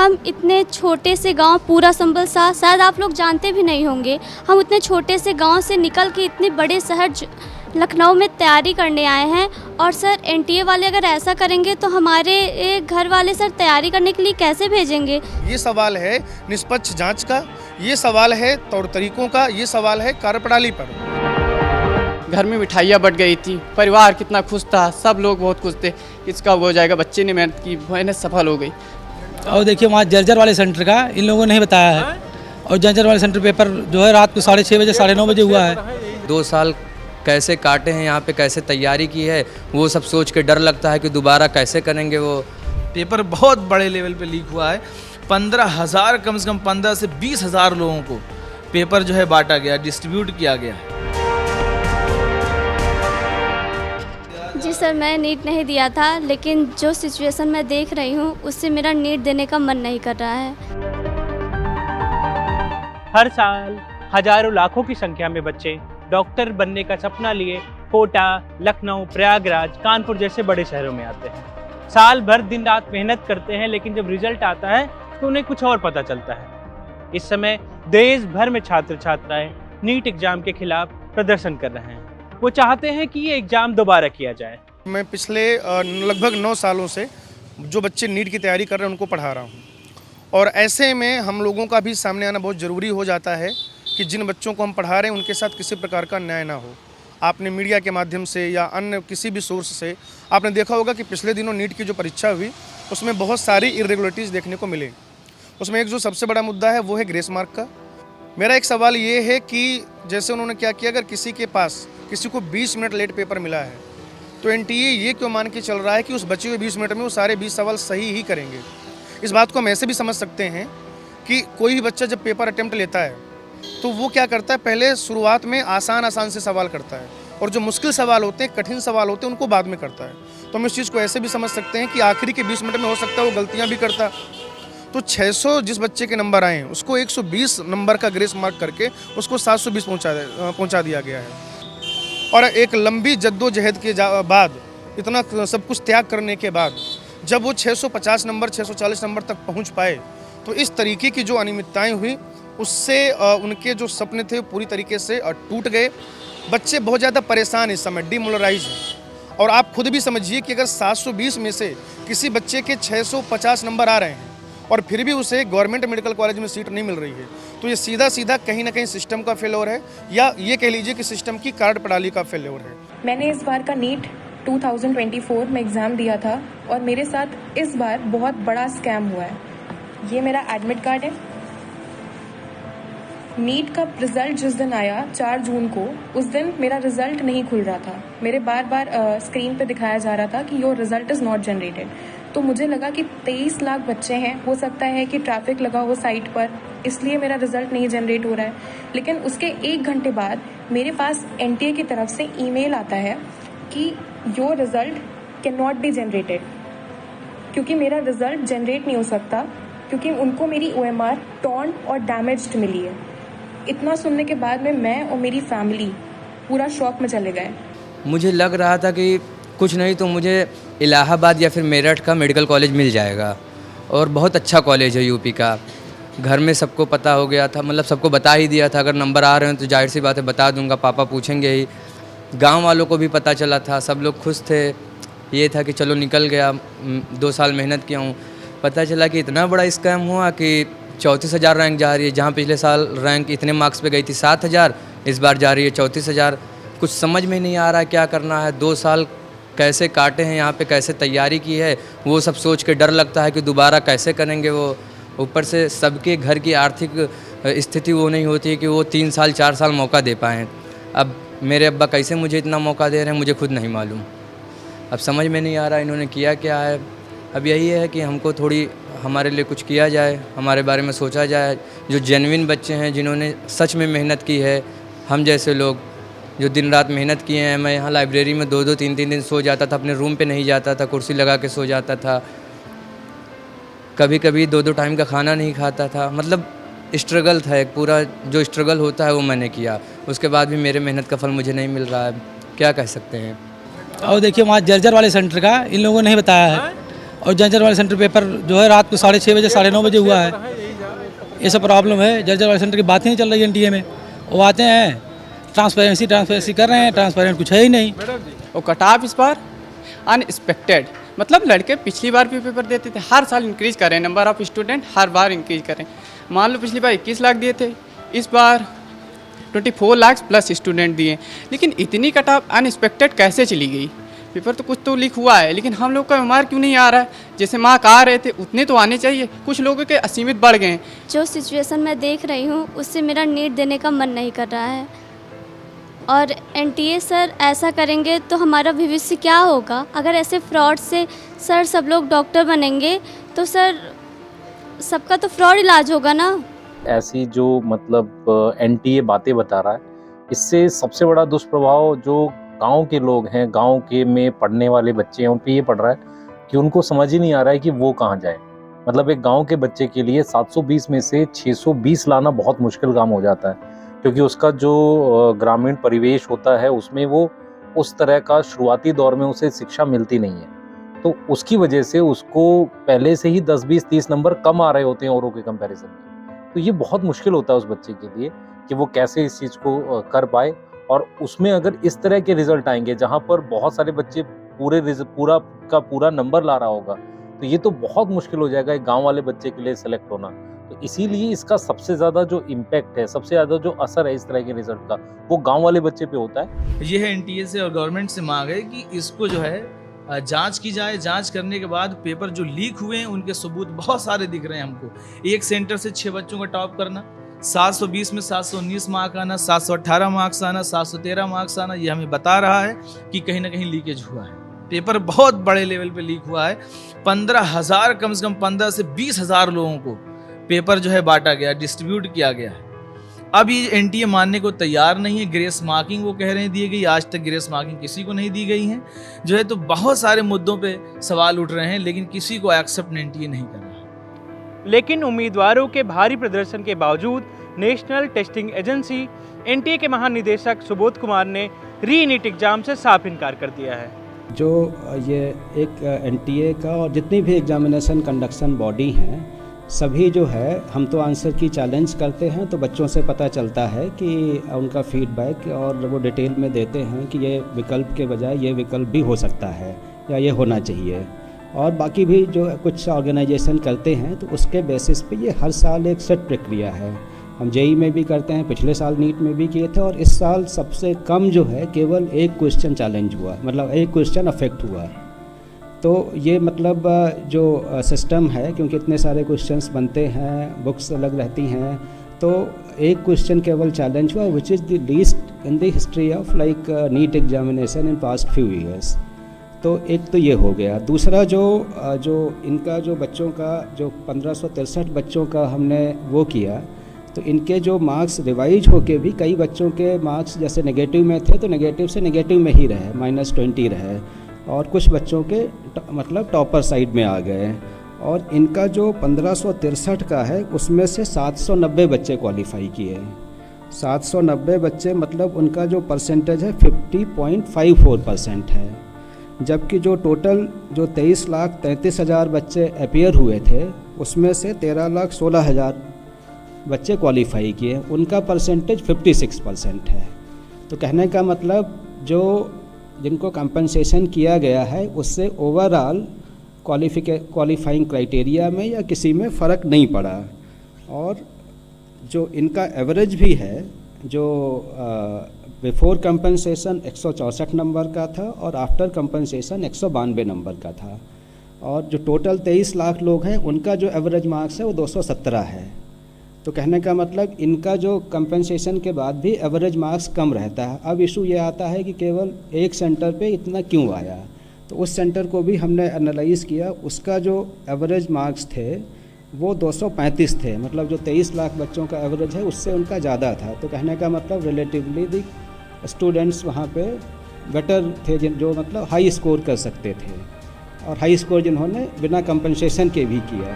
हम इतने छोटे से गांव पूरा संबल सा शायद आप लोग जानते भी नहीं होंगे, हम उतने छोटे से गांव से निकल के इतने बड़े शहर लखनऊ में तैयारी करने आए हैं। और सर एनटीए वाले अगर ऐसा करेंगे तो हमारे घर वाले सर तैयारी करने के लिए कैसे भेजेंगे? ये सवाल है निष्पक्ष जांच का, ये सवाल है तौर तरीकों का, ये सवाल है कार्यप्रणाली पर। घर में मिठाइयाँ बट गई थी, परिवार कितना खुश था, सब लोग बहुत खुश थे, इसका हो जाएगा, बच्चे ने मेहनत की, मेहनत सफल हो गई। और देखिए वहाँ जर्जर वाले सेंटर का इन लोगों ने नहीं बताया है, और जर्जर वाले सेंटर पेपर जो है रात को 6:30 बजे 9:30 बजे हुआ है। 2 साल कैसे काटे हैं यहाँ पे, कैसे तैयारी की है, वो सब सोच के डर लगता है कि दोबारा कैसे करेंगे। वो पेपर बहुत बड़े लेवल पे लीक हुआ है। 15,000 कम से कम 15 से 20,000 लोगों को पेपर जो है बांटा गया, डिस्ट्रीब्यूट किया गया। जी सर, मैं नीट नहीं दिया था, लेकिन जो सिचुएशन मैं देख रही हूँ उससे मेरा नीट देने का मन नहीं कर रहा है। हर साल हजारों लाखों की संख्या में बच्चे डॉक्टर बनने का सपना लिए कोटा, लखनऊ, प्रयागराज, कानपुर जैसे बड़े शहरों में आते हैं। साल भर दिन रात मेहनत करते हैं, लेकिन जब रिजल्ट आता है तो उन्हें कुछ और पता चलता है। इस समय देश भर में छात्र छात्राएं नीट एग्जाम के खिलाफ प्रदर्शन कर रहे हैं। वो चाहते हैं कि ये एग्जाम दोबारा किया जाए। मैं पिछले लगभग 9 सालों से जो बच्चे नीट की तैयारी कर रहे हैं उनको पढ़ा रहा हूँ, और ऐसे में हम लोगों का भी सामने आना बहुत ज़रूरी हो जाता है कि जिन बच्चों को हम पढ़ा रहे हैं उनके साथ किसी प्रकार का अन्याय ना हो। आपने मीडिया के माध्यम से या अन्य किसी भी सोर्स से आपने देखा होगा कि पिछले दिनों नीट की जो परीक्षा हुई उसमें बहुत सारी इरेगुलरिटीज़ देखने को मिले। उसमें एक जो सबसे बड़ा मुद्दा है वो है ग्रेस मार्क का। मेरा एक सवाल ये है कि जैसे उन्होंने क्या किया, अगर किसी के पास किसी को 20 मिनट लेट पेपर मिला है तो एनटीए ये क्यों मान के चल रहा है कि उस बचे हुए 20 मिनट में वो सारे 20 सवाल सही ही करेंगे? इस बात को हम ऐसे भी समझ सकते हैं कि कोई भी बच्चा जब पेपर अटेम्प्ट लेता है तो वो क्या करता है, पहले शुरुआत में आसान से सवाल करता है, और जो मुश्किल सवाल होते हैं, कठिन सवाल होते हैं, उनको बाद में करता है। तो हम इस चीज़ को ऐसे भी समझ सकते हैं कि आखिरी के 20 मिनट में हो सकता है वो गलतियाँ भी करता। तो 600 जिस बच्चे के नंबर आए हैं उसको 120 नंबर का ग्रेस मार्क करके उसको 720 पहुँचा दिया गया है। और एक लंबी जद्दोजहद के बाद, इतना सब कुछ त्याग करने के बाद जब वो 650 नंबर 640 नंबर तक पहुंच पाए तो इस तरीके की जो अनियमितताएं हुई उससे उनके जो सपने थे पूरी तरीके से टूट गए। बच्चे बहुत ज़्यादा परेशान इस समय, डिमोरलाइज हैं। और आप खुद भी समझिए कि अगर 720 में से किसी बच्चे के 650 नंबर आ रहे हैं और फिर भी उसे गवर्नमेंट मेडिकल कॉलेज में सीट नहीं मिल रही है, तो ये सीधा कहीं ना कहीं सिस्टम का फेल्योर है, या ये कह लीजिए कि सिस्टम की कार्यप्रणाली का फेल्योर है। मैंने इस बार का नीट 2024 में एग्ज़ाम दिया था, और मेरे साथ इस बार बहुत बड़ा स्कैम हुआ है। ये मेरा एडमिट कार्ड है। नीट का रिज़ल्ट जिस दिन आया 4 जून को, उस दिन मेरा रिज़ल्ट नहीं खुल रहा था। मेरे बार स्क्रीन पे दिखाया जा रहा था कि your result is not generated. तो मुझे लगा कि 23 लाख बच्चे हैं, हो सकता है कि ट्रैफिक लगा हो साइट पर, इसलिए मेरा रिज़ल्ट नहीं जनरेट हो रहा है। लेकिन उसके 1 घंटे बाद मेरे पास एनटीए की तरफ से ईमेल आता है कि your result can not be generated, क्योंकि मेरा रिज़ल्ट जनरेट नहीं हो सकता, क्योंकि उनको मेरी OMR टॉर्न और डैमेज्ड मिली है। इतना सुनने के बाद में मैं और मेरी फैमिली पूरा शॉक में चले गए। मुझे लग रहा था कि कुछ नहीं तो मुझे इलाहाबाद या फिर मेरठ का मेडिकल कॉलेज मिल जाएगा, और बहुत अच्छा कॉलेज है यूपी का। घर में सबको पता हो गया था, मतलब सबको बता ही दिया था, अगर नंबर आ रहे हैं तो जाहिर सी बात है बता दूंगा, पापा पूछेंगे ही। गांव वालों को भी पता चला था, सब लोग खुश थे। ये था कि चलो निकल गया, 2 साल मेहनत किया हूँ। पता चला कि इतना बड़ा स्कैम हुआ कि 34,000 रैंक जा रही है, जहाँ पिछले साल रैंक इतने मार्क्स पे गई थी 7,000, इस बार जा रही है 34,000। कुछ समझ में नहीं आ रहा क्या करना है। 2 साल कैसे काटे हैं यहाँ पे, कैसे तैयारी की है, वो सब सोच के डर लगता है कि दोबारा कैसे करेंगे। वो ऊपर से सबके घर की आर्थिक स्थिति वो नहीं होती है कि वो 3 साल 4 साल मौका दे पाएँ। अब मेरे अब्बा कैसे मुझे इतना मौका दे रहे हैं मुझे खुद नहीं मालूम। अब समझ में नहीं आ रहा इन्होंने किया क्या है। अब यही है कि हमको थोड़ी हमारे लिए कुछ किया जाए, हमारे बारे में सोचा जाए। जो जेन्युइन बच्चे हैं, जिन्होंने सच में मेहनत की है, हम जैसे लोग जो दिन रात मेहनत किए हैं। मैं यहाँ लाइब्रेरी में 2-2 3-3 दिन सो जाता था, अपने रूम पे नहीं जाता था, कुर्सी लगा के सो जाता था। कभी कभी 2-2 टाइम का खाना नहीं खाता था। मतलब स्ट्रगल था, एक पूरा जो स्ट्रगल होता है वो मैंने किया। उसके बाद भी मेरे मेहनत का फल मुझे नहीं मिल रहा है, क्या कह सकते हैं। और देखिए वहाँ जर्जर वाले सेंटर का इन लोगों ने नहीं बताया है, और जर्जर वाले सेंटर पेपर जो है रात को 6:30 बजे 9:30 बजे हुआ है। ये सब प्रॉब्लम है। जर्जर वाले सेंटर की बातें नहीं चल रही एनटीए में। वो आते हैं ट्रांसपेरेंसी कर रहे हैं, ट्रांसपेरेंट कुछ है ही नहीं। और कट ऑफ इस बार अनएक्सपेक्टेड, मतलब लड़के पिछली बार भी पेपर देते थे, हर साल इंक्रीज कर रहे हैं, number of student her bar increase कर रहे हैं। मान लो पिछली बार 21 लाख दिए थे, इस बार 24 लाख प्लस स्टूडेंट दिए, लेकिन इतनी कट ऑफ अनएक्सपेक्टेड कैसे चली गई? पेपर तो कुछ तो लीक हुआ है, लेकिन हम लोग का मार्क क्यों नहीं आ रहा है? जैसे मार्क आ रहे थे उतने तो आने चाहिए, कुछ लोगों के असीमित बढ़ गए हैं। जो सिचुएशन मैं देख रही हूँ उससे मेरा नीट देने का मन नहीं कर रहा है। और एनटीए सर ऐसा करेंगे तो हमारा भविष्य क्या होगा? अगर ऐसे फ्रॉड से सर सब लोग डॉक्टर बनेंगे तो सर सबका तो फ्रॉड इलाज होगा ना। ऐसी जो मतलब एनटीए बातें बता रहा है, इससे सबसे बड़ा दुष्प्रभाव जो गांव के लोग हैं, गांव के में पढ़ने वाले बच्चे हैं, उन पे ये पड़ रहा है कि उनको समझ ही नहीं आ रहा है कि वो कहाँ जाए। मतलब एक गांव के बच्चे के लिए 720 में से 620 लाना बहुत मुश्किल काम हो जाता है, क्योंकि उसका जो ग्रामीण परिवेश होता है उसमें वो उस तरह का शुरुआती दौर में उसे शिक्षा मिलती नहीं है, तो उसकी वजह से उसको पहले से ही 10, 20, 30 नंबर कम आ रहे होते हैं औरों के कंपैरिजन में। तो ये बहुत मुश्किल होता है उस बच्चे के लिए कि वो कैसे इस चीज़ को कर पाए। और उसमें अगर इस तरह के रिजल्ट आएंगे जहाँ पर बहुत सारे बच्चे पूरा नंबर ला रहा होगा, तो ये तो बहुत मुश्किल हो जाएगा एक गाँव वाले बच्चे के लिए सेलेक्ट होना। तो इसीलिए इसका सबसे ज़्यादा जो इम्पैक्ट है, सबसे ज़्यादा जो असर है इस तरह के रिजल्ट का, वो गांव वाले बच्चे पे होता है। ये है एनटीए से और गवर्नमेंट से मांग है कि इसको जो है जांच की जाए। जांच करने के बाद पेपर जो लीक हुए हैं उनके सबूत बहुत सारे दिख रहे हैं हमको। एक सेंटर से 6 बच्चों का टॉप करना, 720 में 719 मार्क आना, 718 मार्क्स आना, 713 मार्क्स आना, ये हमें बता रहा है कि कहीं ना कहीं लीकेज हुआ है। पेपर बहुत बड़े लेवल पे लीक हुआ है। 15,000 कम से कम 15 से 20,000 लोगों को पेपर जो है बांटा गया, डिस्ट्रीब्यूट किया गया है। अब ये एनटीए मानने को तैयार नहीं है। ग्रेस मार्किंग वो कह रहे हैं दी गई, आज तक ग्रेस मार्किंग किसी को नहीं दी गई है जो है। तो बहुत सारे मुद्दों पे सवाल उठ रहे हैं, लेकिन किसी को एक्सेप्ट एनटीए नहीं कर रहा। लेकिन उम्मीदवारों के भारी प्रदर्शन के बावजूद नेशनल टेस्टिंग एजेंसी एनटीए के महानिदेशक सुबोध कुमार ने री नीट एग्जाम से साफ इनकार कर दिया है। जो ये एक एनटीए का और जितनी भी एग्जामिनेशन कंडक्शन बॉडी हैं, सभी जो है हम तो आंसर की चैलेंज करते हैं, तो बच्चों से पता चलता है कि उनका फीडबैक और वो डिटेल में देते हैं कि ये विकल्प के बजाय ये विकल्प भी हो सकता है या ये होना चाहिए। और बाकी भी जो कुछ ऑर्गेनाइजेशन करते हैं तो उसके बेसिस पे ये हर साल एक सेट प्रक्रिया है। हम जेई में भी करते हैं, पिछले साल नीट में भी किए थे, और इस साल सबसे कम जो है केवल एक क्वेश्चन चैलेंज हुआ, मतलब एक क्वेश्चन अफेक्ट हुआ। तो ये मतलब जो सिस्टम है, क्योंकि इतने सारे क्वेश्चंस बनते हैं, बुक्स अलग रहती हैं, तो एक क्वेश्चन केवल चैलेंज हुआ, which is the least in the history of like NEET examination in past few years. तो एक तो ये हो गया। दूसरा जो इनका जो बच्चों का जो 1563 बच्चों का हमने वो किया, तो इनके जो मार्क्स रिवाइज होके भी कई बच्चों के मार्क्स जैसे नेगेटिव में थे तो नेगेटिव से नेगेटिव में ही रहे, -20 रहे, और कुछ बच्चों के मतलब टॉपर साइड में आ गए। और इनका जो 1563 का है उसमें से 790 बच्चे क्वालिफाई किए। 790 बच्चे मतलब उनका जो परसेंटेज है 50.54% है। जबकि जो टोटल जो 23,33,000 बच्चे अपीयर हुए थे उसमें से 13,16,000 बच्चे क्वालिफाई किए, उनका परसेंटेज 56% है। तो कहने का मतलब जो जिनको कंपनसेशन किया गया है उससे ओवरऑल क्वालिफाइंग क्राइटेरिया में या किसी में फ़र्क नहीं पड़ा। और जो इनका एवरेज भी है, जो बिफोर कंपनसेशन 164 नंबर का था और आफ्टर कंपनसेशन 192 नंबर का था। और जो टोटल 23 लाख लोग हैं उनका जो एवरेज मार्क्स है वो 217 है। तो कहने का मतलब इनका जो कंपनसेशन के बाद भी एवरेज मार्क्स कम रहता है। अब इशू ये आता है कि केवल एक सेंटर पे इतना क्यों आया, तो उस सेंटर को भी हमने एनालाइज़ किया। उसका जो एवरेज मार्क्स थे वो 235 थे, मतलब जो 23 लाख बच्चों का एवरेज है उससे उनका ज़्यादा था। तो कहने का मतलब रिलेटिवली दी स्टूडेंट्स वहाँ पे बेटर थे, जो मतलब हाई स्कोर कर सकते थे, और हाई स्कोर जिन्होंने बिना कंपनसेशन के भी किया।